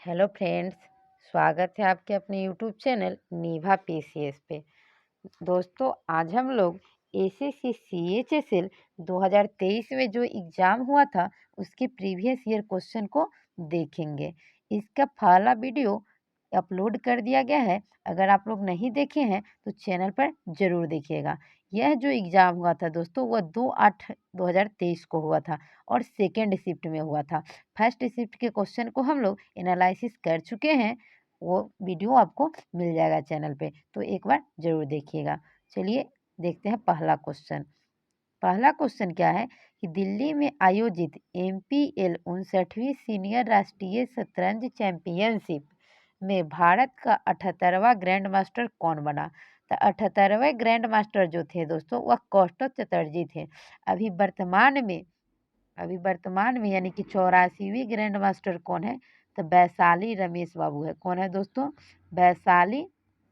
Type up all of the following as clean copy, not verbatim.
Hello friends. स्वागत है आपके अपने यूट्यूब चैनल नीभा पीसीएस पे। दोस्तों, आज हम लोग एसएससी सीएचएसएल 2023 में जो एग्ज़ाम हुआ था उसके प्रीवियस ईयर क्वेश्चन को देखेंगे। इसका पहला वीडियो अपलोड कर दिया गया है। अगर आप लोग नहीं देखे हैं तो चैनल पर ज़रूर देखिएगा। यह जो एग्ज़ाम हुआ था दोस्तों वह 2/8/2023 को हुआ था और सेकेंड शिफ्ट में हुआ था। फर्स्ट शिफ्ट के क्वेश्चन को हम लोग एनालिसिस कर चुके हैं। वो वीडियो आपको मिल जाएगा चैनल पे, तो एक बार ज़रूर देखिएगा। चलिए देखते हैं पहला क्वेश्चन। पहला क्वेश्चन क्या है कि दिल्ली में आयोजित एमपीएल 59वीं सीनियर राष्ट्रीय शतरंज चैंपियनशिप में भारत का 78वां ग्रैंड मास्टर कौन बना। तो 78वें ग्रैंड मास्टर जो थे दोस्तों वह कौस्तुभ चटर्जी थे। अभी वर्तमान में अभी वर्तमान में यानी कि 84वीं ग्रैंड मास्टर कौन है, तो वैशाली रमेश बाबू है। कौन है दोस्तों? वैशाली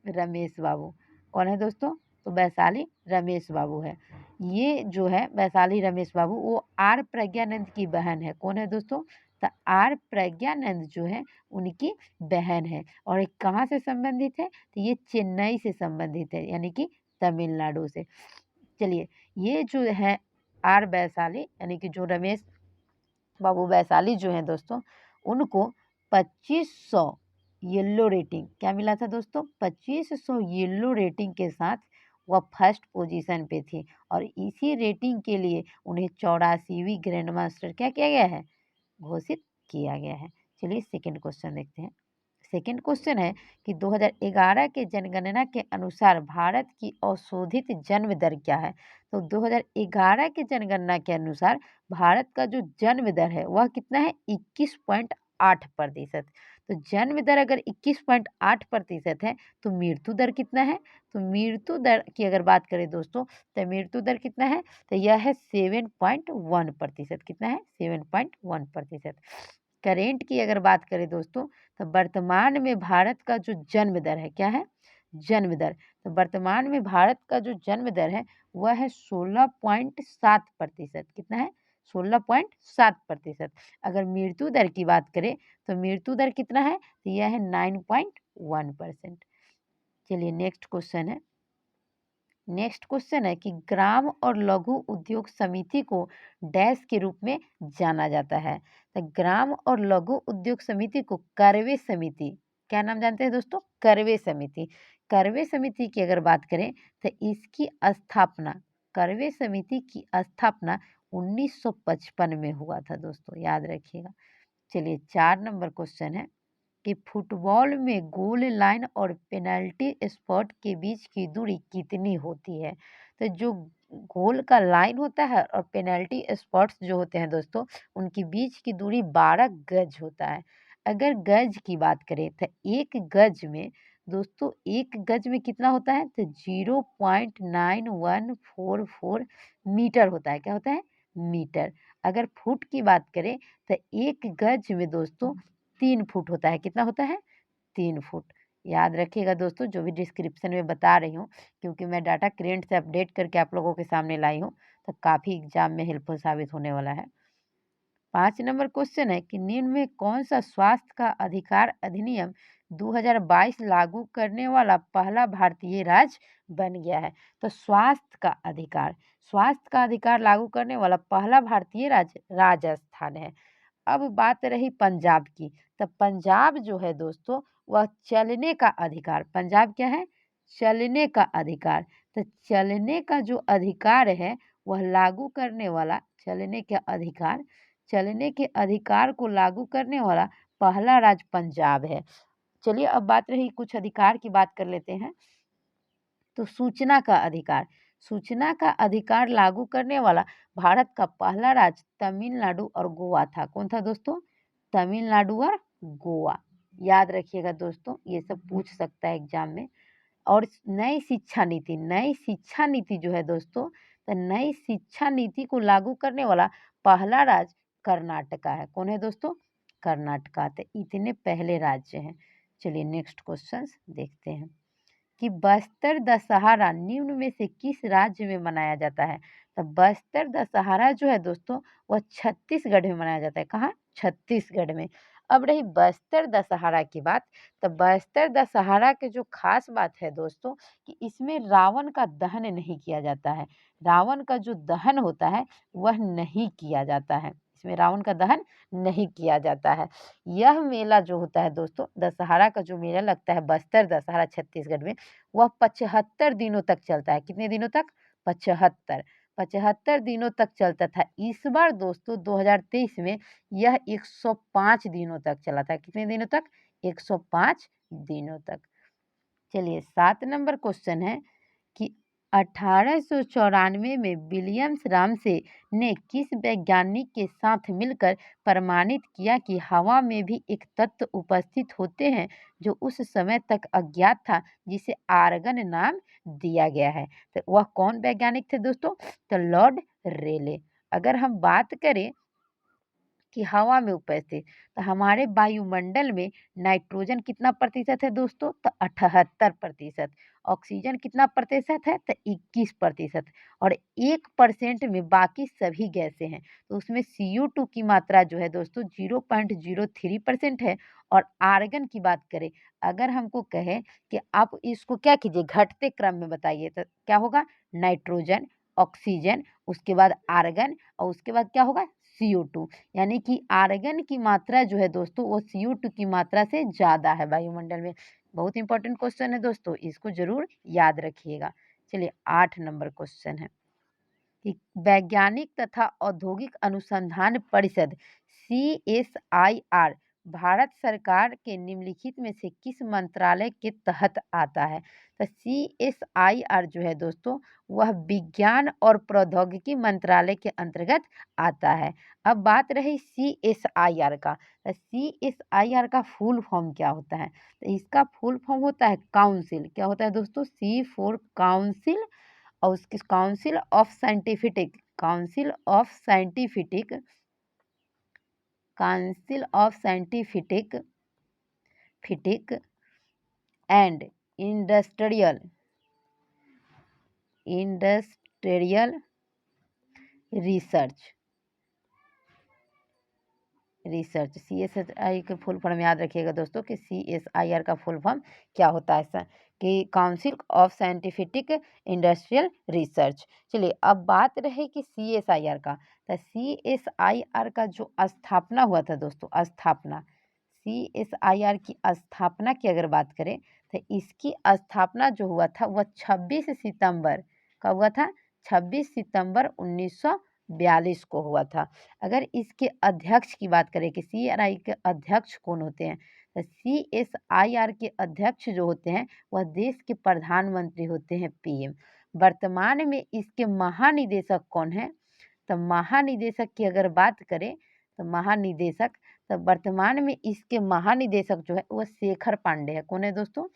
रमेश बाबू। कौन है दोस्तों? तो वैशाली रमेश बाबू है। ये जो है वैशाली रमेश बाबू वो आर प्रज्ञानंद की बहन है। कौन है दोस्तों? तो आर प्रज्ञानंद जो है उनकी बहन है। और ये कहाँ से संबंधित है? तो ये चेन्नई से संबंधित है यानी कि तमिलनाडु से। चलिए, ये जो है आर वैशाली यानी कि जो रमेश बाबू वैशाली जो हैं दोस्तों उनको 2500 येलो रेटिंग क्या मिला था दोस्तों? 2500 येलो रेटिंग के साथ वह फर्स्ट पोजीशन पे थी और इसी रेटिंग के लिए उन्हें 84वीं ग्रैंड मास्टर क्या किया गया है? घोषित किया गया है। चलिए सेकंड क्वेश्चन देखते हैं। सेकंड क्वेश्चन है कि 2011 के जनगणना के अनुसार भारत की औसोधित जन्म दर क्या है? तो 2011 के जनगणना के अनुसार भारत का जो जन्म दर है वह कितना है? 21.8%। तो जन्म दर अगर 21.8% है तो मृत्यु दर कितना है? तो मृत्यु दर की अगर बात करें दोस्तों तो मृत्यु दर कितना है? तो यह है 7.1%। कितना है? 7.1%। करेंट की अगर बात करें दोस्तों तो वर्तमान में भारत का जो जन्म दर है क्या है? जन्म दर। तो वर्तमान में भारत का जो जन्म दर है वह है 16.7%। कितना है? 16.7%। अगर मृत्यु दर की बात करें तो मृत्यु दर कितना है? तो यह है 9.1%। चलिए नेक्स्ट क्वेश्चन है। नेक्स्ट क्वेश्चन है कि ग्राम और लघु उद्योग समिति को डैश के रूप में जाना जाता है। तो ग्राम और लघु उद्योग समिति को करवे समिति क्या नाम जानते हैं दोस्तों? करवे समिति। करवे समिति की अगर बात करें तो इसकी स्थापना करवे समिति की स्थापना 1955 में हुआ था दोस्तों, याद रखिएगा। चलिए 4 नंबर क्वेश्चन है कि फुटबॉल में गोल लाइन और पेनल्टी स्पॉट के बीच की दूरी कितनी होती है? तो जो गोल का लाइन होता है और पेनल्टी स्पॉट्स जो होते हैं दोस्तों उनके बीच की दूरी 12 गज होता है। अगर गज की बात करें तो एक गज में दोस्तों एक गज में कितना होता है? तो 0.9144 मीटर होता है। क्या होता है? मीटर। अगर फुट की बात करें तो एक गज में दोस्तों 3 फुट होता है। कितना होता है? 3 फुट। याद रखिएगा दोस्तों, जो भी डिस्क्रिप्शन में बता रही हूँ क्योंकि मैं डाटा करेंट से अपडेट करके आप लोगों के सामने लाई हूँ तो काफ़ी एग्जाम में हेल्पफुल साबित होने वाला है। 5 नंबर क्वेश्चन है कि निम्न में कौन सा स्वास्थ्य का अधिकार अधिनियम 2022 लागू करने वाला पहला भारतीय राज्य बन गया है? तो स्वास्थ्य का अधिकार लागू करने वाला पहला भारतीय राज्य राजस्थान है। अब बात रही पंजाब की, तो पंजाब जो है दोस्तों वह चलने का अधिकार, पंजाब क्या है? चलने का अधिकार। तो चलने का जो अधिकार है वह लागू करने वाला चलने के अधिकार को लागू करने वाला पहला राज्य पंजाब है। चलिए अब बात रही कुछ अधिकार की बात कर लेते हैं। तो सूचना का अधिकार लागू करने वाला भारत का पहला राज्य तमिलनाडु और गोवा था। कौन था दोस्तों? तमिलनाडु और गोवा। याद रखिएगा दोस्तों, ये सब पूछ सकता है एग्जाम में। और नई शिक्षा नीति जो है दोस्तों, तो नई शिक्षा नीति को लागू करने वाला पहला राज्य कर्नाटका है। कौन है दोस्तों? कर्नाटका। तो इतने पहले राज्य हैं। चलिए नेक्स्ट क्वेश्चन देखते हैं कि बस्तर दशहरा निम्न में से किस राज्य में मनाया जाता है? तो बस्तर दशहरा जो है दोस्तों वह छत्तीसगढ़ में मनाया जाता है। कहाँ? छत्तीसगढ़ में। अब रही बस्तर दशहरा की बात, तो बस्तर दशहरा के जो खास बात है दोस्तों कि इसमें रावण का दहन नहीं किया जाता है। रावण का जो दहन होता है वह नहीं किया जाता है। इसमें रावण का दहन नहीं किया जाता है। यह मेला जो होता है दोस्तों, दशहरा का जो मेला लगता है बस्तर दशहरा छत्तीसगढ़ में, वह 75 दिनों तक चलता है। कितने दिनों तक? 75। 75 दिनों तक चलता था। इस बार दोस्तों 2023 में यह 105 दिनों तक चला था। कितने दिनों तक? 105 दिनों तक। चलिए 7 नंबर क्वेश्चन है कि 1894 में विलियम्स रामसे ने किस वैज्ञानिक के साथ मिलकर प्रमाणित किया कि हवा में भी एक तत्व उपस्थित होते हैं जो उस समय तक अज्ञात था, जिसे आर्गन नाम दिया गया है। तो वह कौन वैज्ञानिक थे दोस्तों? तो लॉर्ड रेले। अगर हम बात करें कि हवा में उपस्थित, तो हमारे वायुमंडल में नाइट्रोजन कितना प्रतिशत है दोस्तों? तो 78%। ऑक्सीजन कितना प्रतिशत है? तो 21%। और 1% में बाकी सभी गैसें हैं। तो उसमें CO2 की मात्रा जो है दोस्तों 0.03% है। और आर्गन की बात करें, अगर हमको कहे कि आप इसको क्या कीजिए, घटते क्रम में बताइए, तो क्या होगा? नाइट्रोजन, ऑक्सीजन, उसके बाद आर्गन, और उसके बाद क्या होगा? CO2। यानी कि आर्गन की मात्रा जो है दोस्तों वो CO2 की मात्रा से ज़्यादा है वायुमंडल में। बहुत इंपॉर्टेंट क्वेश्चन है दोस्तों, इसको जरूर याद रखिएगा। चलिए 8 नंबर क्वेश्चन है कि वैज्ञानिक तथा औद्योगिक अनुसंधान परिषद CSIR भारत सरकार के निम्नलिखित में से किस मंत्रालय के तहत आता है? तो CSIR जो है दोस्तों वह विज्ञान और प्रौद्योगिकी मंत्रालय के अंतर्गत आता है। अब बात रही CSIR का, तो CSIR का फुल फॉर्म क्या होता है? तो इसका फुल फॉर्म होता है काउंसिल। क्या होता है दोस्तों? C फॉर काउंसिल, और उसकी council of scientific फिटिक and industrial research. CSIR के फुल फॉर्म याद रखिएगा दोस्तों कि CSIR का फुल फॉर्म क्या होता है कि council of scientific industrial research. चलिए अब बात रहे कि CSIR का, तो CSIR का जो स्थापना हुआ था दोस्तों, CSIR की स्थापना की अगर बात करें, तो इसकी स्थापना जो हुआ था वह 26 सितंबर, कब हुआ था? 26 सितंबर 1942 को हुआ था। अगर इसके अध्यक्ष की बात करें कि CSIR के अध्यक्ष कौन होते हैं, तो CSIR के अध्यक्ष जो होते हैं वह देश के प्रधानमंत्री होते हैं, PM। वर्तमान में इसके महानिदेशक कौन है? तो महानिदेशक की अगर बात करें, तो वर्तमान में इसके महानिदेशक जो है वह शेखर पांडे है। कौन है दोस्तों?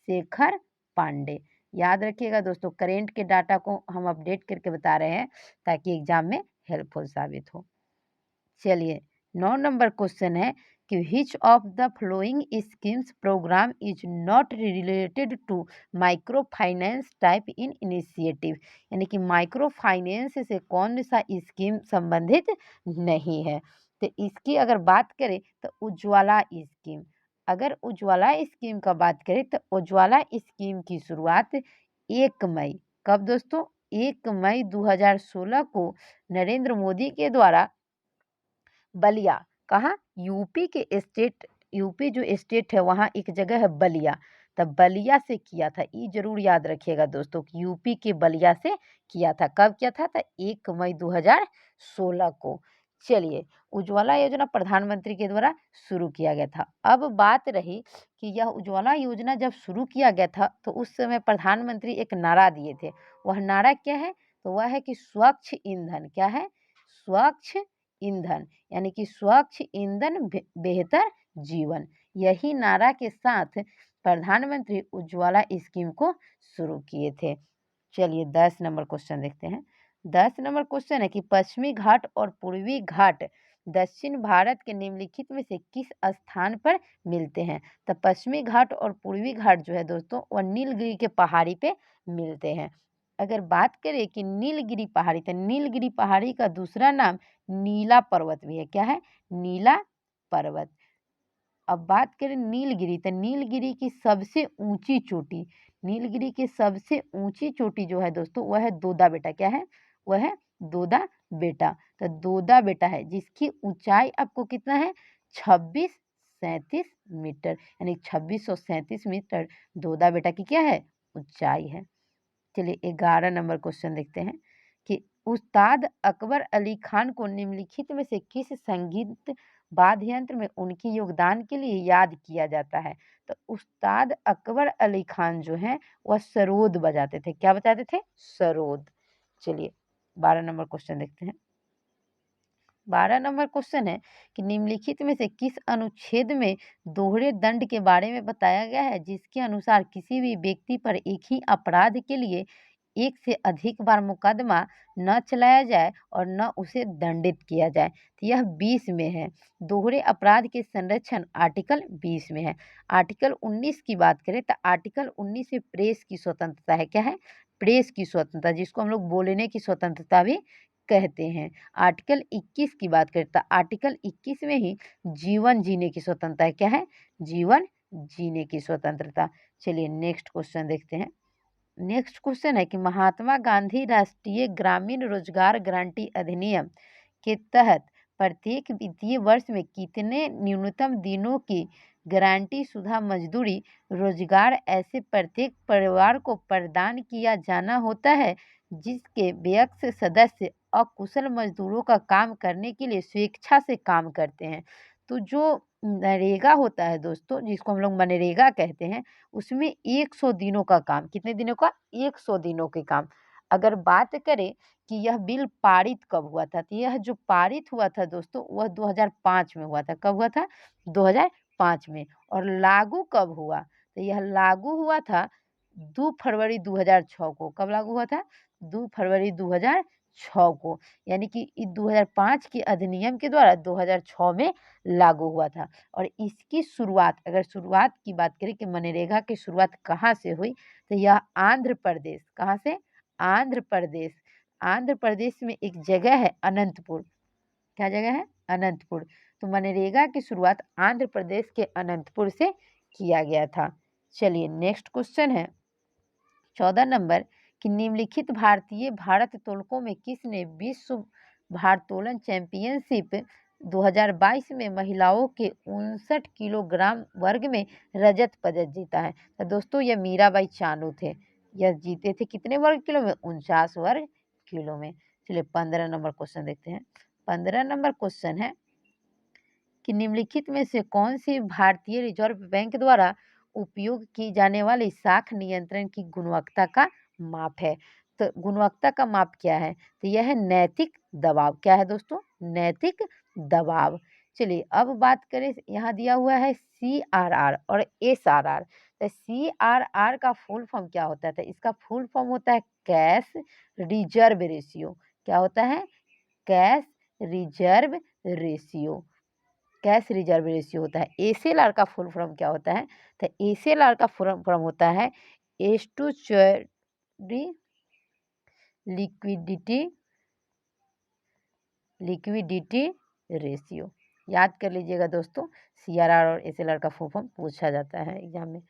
शेखर पांडे। याद रखिएगा दोस्तों, करेंट के डाटा को हम अपडेट करके बता रहे हैं ताकि एग्जाम में हेल्पफुल साबित हो। चलिए 9 नंबर क्वेश्चन है कि which of the following schemes program is not related to micro finance type in initiative. यानी कि माइक्रो फाइनेंस से कौन सा स्कीम संबंधित नहीं है? तो इसकी अगर बात करें तो उज्ज्वला स्कीम। अगर उज्ज्वला स्कीम का बात करें तो उज्ज्वला स्कीम की शुरुआत 1 मई, कब दोस्तों? 1 मई 2016 को नरेंद्र मोदी के द्वारा बलिया, कहाँ? यूपी जो स्टेट है वहाँ एक जगह है बलिया, तब बलिया से किया था। ये जरूर याद रखिएगा दोस्तों कि यूपी के बलिया से किया था। कब किया था? तो 1 मई 2016 को। चलिए उज्ज्वला योजना प्रधानमंत्री के द्वारा शुरू किया गया था। अब बात रही कि यह उज्ज्वला योजना जब शुरू किया गया था तो उस समय प्रधानमंत्री एक नारा दिए थे। वह नारा क्या है? तो वह है कि स्वच्छ ईंधन। क्या है? स्वच्छ ईंधन। यानी कि स्वच्छ ईंधन बेहतर जीवन। यही नारा के साथ प्रधानमंत्री उज्ज्वला स्कीम को शुरू किए थे। चलिए 10 नंबर क्वेश्चन देखते हैं। 10 नंबर क्वेश्चन है कि पश्चिमी घाट और पूर्वी घाट दक्षिण भारत के निम्नलिखित में से किस स्थान पर मिलते हैं? तो पश्चिमी घाट और पूर्वी घाट जो है दोस्तों वह नीलगिरी के पहाड़ी पे मिलते हैं। अगर बात करें कि नीलगिरी पहाड़ी, तो नीलगिरी पहाड़ी का दूसरा नाम नीला पर्वत भी है। क्या है? नीला पर्वत। अब बात करें नीलगिरी, तो नीलगिरी की सबसे ऊंची चोटी, नीलगिरी की सबसे ऊंची चोटी जो है दोस्तों वह है दोदा बेटा। क्या है? वह है दोदा बेटा। तो दोदा बेटा है जिसकी ऊंचाई आपको कितना है? 2637 मीटर, यानी 2637 मीटर दोदा बेटा की क्या है? ऊंचाई है। चलिए 11 नंबर क्वेश्चन देखते हैं कि उस्ताद अकबर अली खान को निम्नलिखित में से किस संगीत वाद्य यंत्र में उनके योगदान के लिए याद किया जाता है? तो उस्ताद अकबर अली खान जो है वह सरोद बजाते थे। क्या बजाते थे? सरोद। चलिए 12 नंबर क्वेश्चन देखते हैं। 12 नंबर क्वेश्चन है कि निम्नलिखित में से किस अनुच्छेद में दोहरे दंड के बारे में बताया गया है जिसके अनुसार किसी भी व्यक्ति पर एक ही अपराध के लिए एक से अधिक बार मुकदमा न चलाया जाए और न उसे दंडित किया जाए? तो यह 20 में है। दोहरे अपराध के संरक्षण आर्टिकल 20 में है। आर्टिकल 19 की बात करें तो आर्टिकल 19 में प्रेस की स्वतंत्रता है। क्या है? प्रेस की स्वतंत्रता, जिसको हम लोग बोलने की स्वतंत्रता भी कहते हैं। आर्टिकल 21 की बात करें तो आर्टिकल 21 में ही जीवन जीने की स्वतंत्रता है। क्या है? जीवन जीने की स्वतंत्रता। चलिए नेक्स्ट क्वेश्चन देखते हैं। नेक्स्ट क्वेश्चन है कि महात्मा गांधी राष्ट्रीय ग्रामीण रोजगार गारंटी अधिनियम के तहत प्रत्येक वित्तीय वर्ष में कितने न्यूनतम दिनों की गारंटी शुदा मजदूरी रोजगार ऐसे प्रत्येक परिवार को प्रदान किया जाना होता है जिसके वयस्क सदस्य अकुशल मजदूरों का काम करने के लिए स्वेच्छा से काम करते हैं? तो जो नरेगा होता है दोस्तों, जिसको हम लोग मनरेगा कहते हैं, उसमें 100 दिनों का काम, कितने दिनों का? 100 दिनों के काम। अगर बात करें कि यह बिल पारित कब हुआ था, तो यह जो पारित हुआ था दोस्तों वह 2005 में हुआ था। कब हुआ था? 2005 में। और लागू कब हुआ? तो यह लागू हुआ था 2 फरवरी 2006 को। कब लागू हुआ था? 2 फरवरी 2006 को। यानी कि 2005 के अधिनियम के द्वारा 2006 में लागू हुआ था। और इसकी शुरुआत, अगर शुरुआत की बात करें कि मनरेगा की शुरुआत कहाँ से हुई, तो यह आंध्र प्रदेश, कहाँ से? आंध्र प्रदेश। आंध्र प्रदेश में एक जगह है अनंतपुर। क्या जगह है? अनंतपुर। तो मनरेगा की शुरुआत आंध्र प्रदेश के अनंतपुर से किया गया था। चलिए नेक्स्ट क्वेश्चन है 14 नंबर कि निम्नलिखित भारतीय भारोत्तोलकों में किसने विश्व भारोत्तोलन चैंपियनशिप 2022 में महिलाओं के 59 किलोग्राम वर्ग में रजत पदक जीता है? तो दोस्तों यह मीराबाई चानू थे। यह जीते थे कितने वर्ग किलो में? 49 वर्ग किलो में। चलिए 15 नंबर क्वेश्चन देखते हैं। 15 नंबर क्वेश्चन है कि निम्नलिखित में से कौन सी भारतीय रिजर्व बैंक द्वारा उपयोग की जाने वाली साख नियंत्रण की गुणवत्ता का माप है? तो गुणवत्ता का माप क्या है? तो यह है नैतिक दबाव। क्या है दोस्तों? नैतिक दबाव। चलिए अब बात करें, यहाँ दिया हुआ है CRR और SRR। तो CRR का फुल फॉर्म क्या होता है? तो इसका फुल फॉर्म होता है कैश रिजर्व रेशियो। क्या होता है? Cash reserve ratio. Cash reserve ratio होता है। एसएलआर का फुल फॉर्म क्या होता है? तो एसएलआर का फुल फॉर्म होता है एस्टुचरी लिक्विडिटी लिक्विडिटी रेशियो। याद कर लीजिएगा दोस्तों, सीआरआर और एसएलआर का फुल फॉर्म पूछा जाता है एग्जाम में।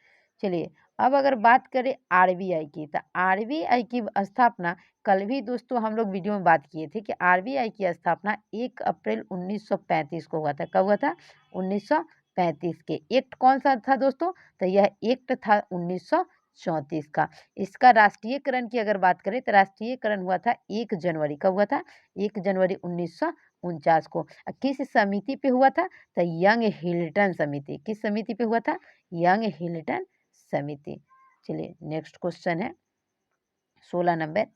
चलिए अब अगर बात करें आरबीआई की, तो आरबीआई की स्थापना कल भी दोस्तों हम लोग वीडियो में बात किए थे कि आरबीआई की स्थापना 1 अप्रैल 1935 को हुआ था। कब हुआ था? 1935 के। एक्ट कौन सा था दोस्तों? तो यह एक्ट था 1934 का। इसका राष्ट्रीयकरण की अगर बात करें तो राष्ट्रीयकरण हुआ था 1 जनवरी। कब हुआ था? 1 जनवरी 1949 को। किस समिति पे हुआ था? तो यंग हिल्टन समिति। किस समिति पे हुआ था? यंग हिल्टन समिति। चलिए नेक्स्ट क्वेश्चन है 16 नंबर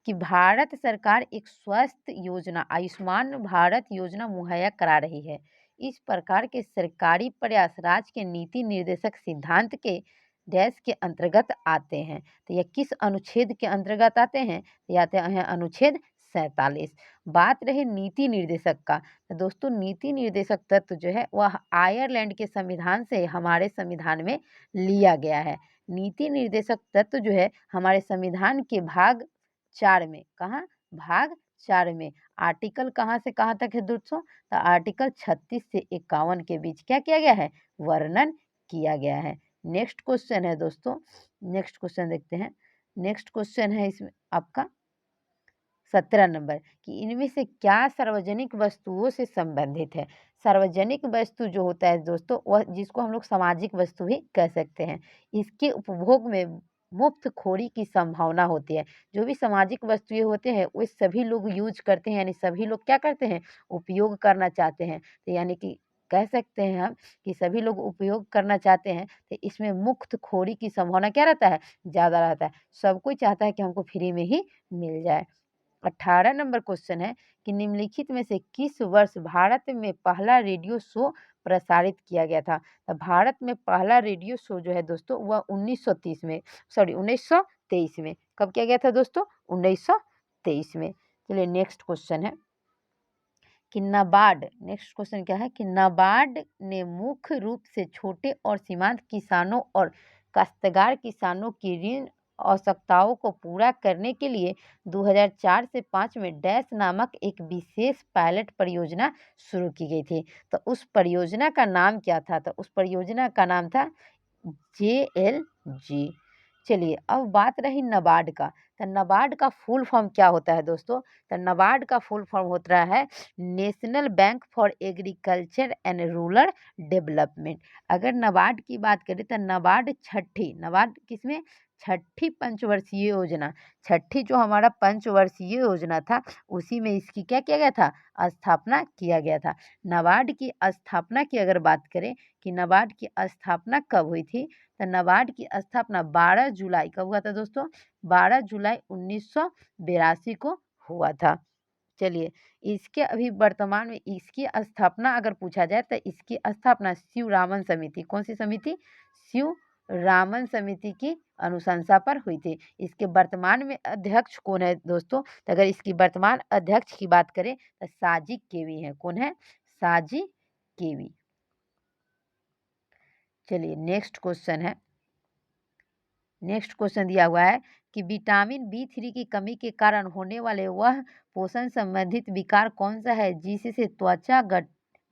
कि भारत सरकार एक स्वास्थ्य योजना आयुष्मान भारत योजना मुहैया करा रही है। इस प्रकार के सरकारी प्रयास राज्य के नीति निर्देशक सिद्धांत के डैश के अंतर्गत आते हैं? तो यह किस अनुच्छेद के अंतर्गत आते हैं? ये आते हैं अनुच्छेद 47। बात रहे नीति निर्देशक का, तो दोस्तों नीति निर्देशक तत्व जो है वह आयरलैंड के संविधान से हमारे संविधान में लिया गया है। नीति निर्देशक तत्व जो है हमारे संविधान के भाग 4 में, कहाँ? भाग 4 में आर्टिकल कहाँ से कहाँ तक है दोस्तों? तो आर्टिकल 36 से 51 के बीच क्या किया गया है? वर्णन किया गया है। नेक्स्ट क्वेश्चन है दोस्तों, नेक्स्ट क्वेश्चन देखते हैं। नेक्स्ट क्वेश्चन है इसमें आपका 17 नंबर कि इनमें से क्या सार्वजनिक वस्तुओं से संबंधित है? सार्वजनिक वस्तु जो होता है दोस्तों, वह जिसको हम लोग सामाजिक वस्तु भी कह सकते हैं। इसके उपभोग में मुफ्तखोरी की संभावना होती है। जो भी सामाजिक वस्तुएँ होते हैं, वो सभी लोग यूज़ करते हैं, यानी सभी लोग क्या करते हैं? उपयोग करना चाहते हैं। तो यानी कि कह सकते हैं हम कि सभी लोग उपयोग करना चाहते हैं, तो इसमें मुफ्तखोरी की संभावना क्या रहता है? ज़्यादा रहता है। सब कोई चाहता है कि हमको फ्री में ही मिल जाए। 18 नंबर क्वेश्चन है कि निम्नलिखित में से किस वर्ष भारत में पहला रेडियो शो प्रसारित किया गया था? तो भारत में पहला रेडियो शो जो है दोस्तों वह 1930 में, सॉरी 1923 में। कब किया गया था दोस्तों? 1923 में। चलिए नेक्स्ट क्वेश्चन है कि नाबार्ड, नेक्स्ट क्वेश्चन क्या है कि नाबार्ड ने मुख्य रूप से छोटे और सीमांत किसानों और काश्तकार किसानों की ऋण आवश्यकताओं को पूरा करने के लिए 2004 से 5 में डैश नामक एक विशेष पायलट परियोजना शुरू की गई थी। तो उस परियोजना का नाम क्या था? तो उस परियोजना का नाम था JLG। चलिए अब बात रही नाबार्ड का, तो नाबार्ड का फुल फॉर्म क्या होता है दोस्तों? तो नाबार्ड का फुल फॉर्म होता है national bank for agriculture and rural development. अगर नाबार्ड की बात करें तो नाबार्ड छठी, नाबार्ड किसमें? छठी पंचवर्षीय योजना, छठी जो हमारा पंचवर्षीय योजना था उसी में इसकी क्या किया गया था? स्थापना किया गया था। नाबार्ड की स्थापना की अगर बात करें कि नाबार्ड की स्थापना कब हुई थी, तो नाबार्ड की स्थापना 12 जुलाई कब हुआ था दोस्तों? 12 जुलाई 1982 को हुआ था। चलिए इसके अभी वर्तमान में इसकी स्थापना अगर पूछा जाए तो इसकी स्थापना शिवरामन समिति, कौन सी समिति? शिवरामन समिति की अनुशंसा पर हुई थी। इसके वर्तमान में अध्यक्ष कौन है दोस्तों? तो अगर इसकी वर्तमान अध्यक्ष की बात करें तो साजी केवी है। कौन है? साजी केवी। चलिए नेक्स्ट क्वेश्चन है, नेक्स्ट क्वेश्चन दिया हुआ है कि विटामिन B3 की कमी के कारण होने वाले वह पोषण संबंधित विकार कौन सा है जिससे त्वचा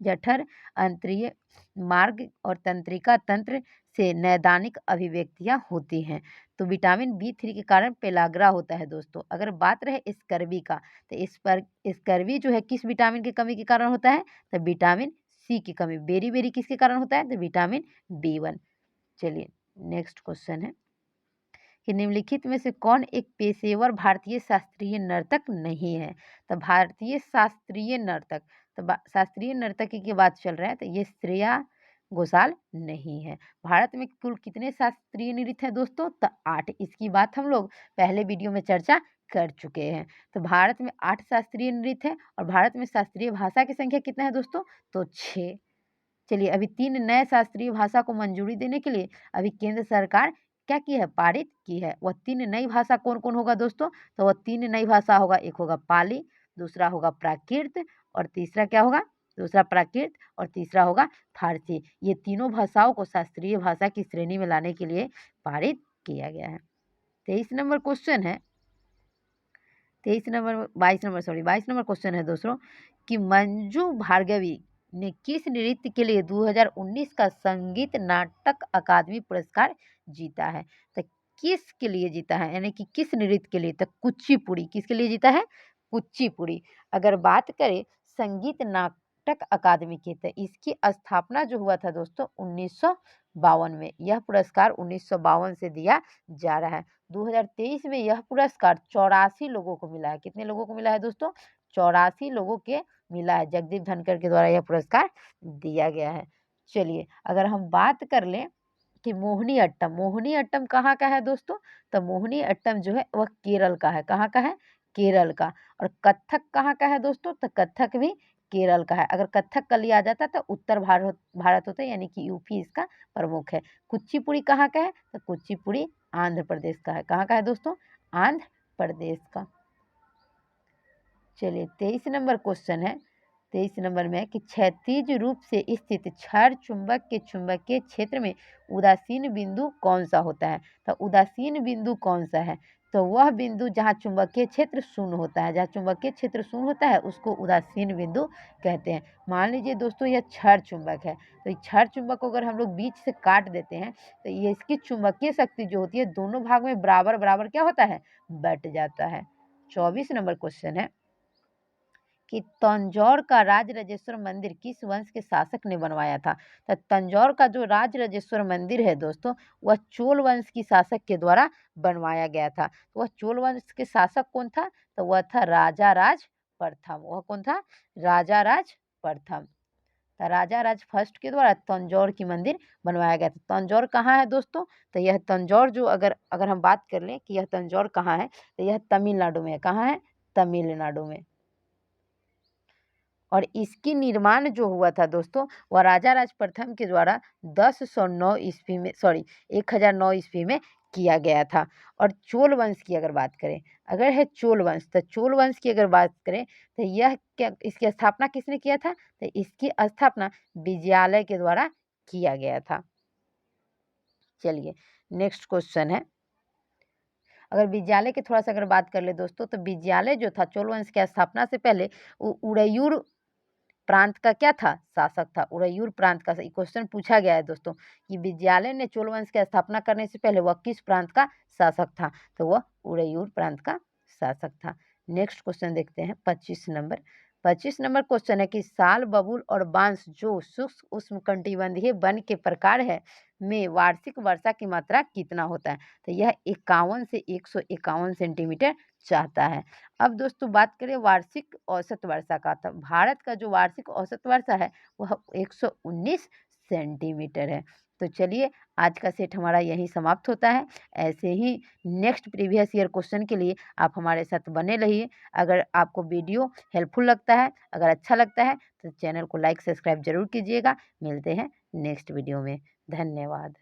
जठर अंतरीय मार्ग और तंत्रिका तंत्र से नैदानिक अभिव्यक्तियां होती हैं? तो विटामिन B3 के कारण पेलाग्रा होता है दोस्तों। अगर बात रहे स्कर्वी का, तो इस पर स्कर्वी जो है किस विटामिन की कमी के कारण होता है? तो विटामिन C की कमी। बेरी बेरी किसके कारण होता है? तो विटामिन B1। चलिए नेक्स्ट क्वेश्चन है कि निम्नलिखित में से कौन एक पेशेवर भारतीय शास्त्रीय नर्तक नहीं है? तो भारतीय शास्त्रीय नर्तक, तो शास्त्रीय नर्तकी की बात चल रहा है तो ये श्रेया घोषाल नहीं है। भारत में कुल कितने शास्त्रीय नृत्य हैं दोस्तों? तो 8। इसकी बात हम लोग पहले वीडियो में चर्चा कर चुके हैं। तो भारत में 8 शास्त्रीय नृत्य है और भारत में शास्त्रीय भाषा की संख्या कितना है दोस्तों? तो 6। चलिए अभी 3 नए शास्त्रीय भाषा को मंजूरी देने के लिए अभी केंद्र सरकार क्या की है? पारित की है। वह 3 नई भाषा कौन-कौन होगा दोस्तों? तो वह 3 नई भाषा होगा, एक होगा पाली, दूसरा होगा प्राकृत और तीसरा क्या होगा? दूसरा प्राकृत और तीसरा होगा फारसी। ये तीनों भाषाओं को शास्त्रीय भाषा की श्रेणी में लाने के लिए पारित किया गया है। 23 नंबर क्वेश्चन है, 23 number 22 number sorry 22 number question है दोस्तों कि मंजू भार्गवी ने किस नृत्य के लिए 2019 का संगीत नाटक अकादमी पुरस्कार जीता है? तो किसके लिए जीता है, यानी कि किस नृत्य के लिए? तो कुचिपुड़ी। किसके लिए जीता है? कुचिपुड़ी। अगर बात करें संगीत नाटक अकादमी की, तो इसकी स्थापना जो हुआ था दोस्तों 1952 में। यह पुरस्कार 1952 से दिया जा रहा है। 2023 में यह पुरस्कार 84 लोगों को मिला है। कितने लोगों को मिला है दोस्तों? 84 लोगों के मिला है। जगदीप धनखड़ के द्वारा यह पुरस्कार दिया गया है। चलिए अगर हम बात कर लें कि मोहिनी अट्टम, मोहिनी अट्टम कहाँ का है दोस्तों? तो मोहिनी अट्टम जो है वह केरल का है। कहाँ का है? केरल का। और कथक कहाँ का है दोस्तों? तो कथक भी केरल का है। अगर कथक का लिया जाता तो उत्तर भारत होता है, यानी कि यूपी इसका प्रमुख है। कुचिपुड़ी कहाँ का है? तो कुचिपुड़ी आंध्र प्रदेश का है। कहाँ का है दोस्तों? आंध्र प्रदेश का। चलिए 23 नंबर क्वेश्चन है, 23 नंबर में है कि क्षैतिज रूप से स्थित क्षार चुंबक के चुंबकीय क्षेत्र में उदासीन बिंदु कौन सा होता है? तो उदासीन बिंदु कौन सा है? तो वह बिंदु जहाँ चुंबकीय क्षेत्र शून्य होता है, जहाँ चुंबकीय क्षेत्र शून्य होता है उसको उदासीन बिंदु कहते हैं। मान लीजिए दोस्तों यह क्षार चुंबक है, तो इस क्षार चुंबक को अगर हम लोग बीच से काट देते हैं तो ये इसकी चुंबकीय शक्ति जो होती है दोनों भाग में बराबर बराबर क्या होता है? बट जाता है। 24 नंबर क्वेश्चन है कि तंजौर का राजराजेश्वर मंदिर किस वंश के शासक ने बनवाया था? तो तंजौर का जो राजराजेश्वर मंदिर है दोस्तों, वह चोल वंश की शासक के द्वारा बनवाया गया था। तो वह चोल वंश के शासक कौन था? तो वह था राजा राज प्रथम। वह कौन था? राजा राज प्रथम। तो राजा राज फर्स्ट के द्वारा तंजौर की मंदिर बनवाया गया था। तंजौर कहाँ है दोस्तों? तो यह तंजौर जो अगर अगर हम बात कर लें कि यह तंजौर कहाँ है, तो यह तमिलनाडु में है। कहाँ है? तमिलनाडु में। और इसकी निर्माण जो हुआ था दोस्तों, वह राजा राज प्रथम के द्वारा 1009 ईस्वी में 1009 ईस्वी में किया गया था। और चोल वंश की अगर बात करें, अगर है चोल वंश, तो चोल वंश की अगर बात करें तो यह क्या इसकी स्थापना किसने किया था? तो इसकी स्थापना विजयालय के द्वारा किया गया था। चलिए नेक्स्ट क्वेश्चन है, अगर विजयालय की थोड़ा सा अगर बात कर ले दोस्तों, तो विजयालय जो था चोल वंश की स्थापना से पहले उड़यूर प्रांत का क्या था? शासक था। उड़यूर प्रांत का क्वेश्चन पूछा गया है दोस्तों कि विजयालय ने चोल वंश की स्थापना करने से पहले वह किस प्रांत का शासक था? तो वह उड़यूर प्रांत का शासक था। नेक्स्ट क्वेश्चन देखते हैं 25 नंबर। 25 नंबर क्वेश्चन है कि साल, बबूल और बांस जो शुष्क उष्णकटिबंधीय वन के प्रकार है में वार्षिक वर्षा की मात्रा कितना होता है? तो यह 51 से 151 सेंटीमीटर चाहता है। अब दोस्तों बात करें वार्षिक औसत वर्षा का, तो भारत का जो वार्षिक औसत वर्षा है वह 119 सेंटीमीटर है। तो चलिए आज का सेट हमारा यहीं समाप्त होता है। ऐसे ही नेक्स्ट प्रीवियस ईयर क्वेश्चन के लिए आप हमारे साथ बने रहिए। अगर आपको वीडियो हेल्पफुल लगता है, अगर अच्छा लगता है तो चैनल को लाइक सब्सक्राइब जरूर कीजिएगा। मिलते हैं नेक्स्ट वीडियो में। धन्यवाद।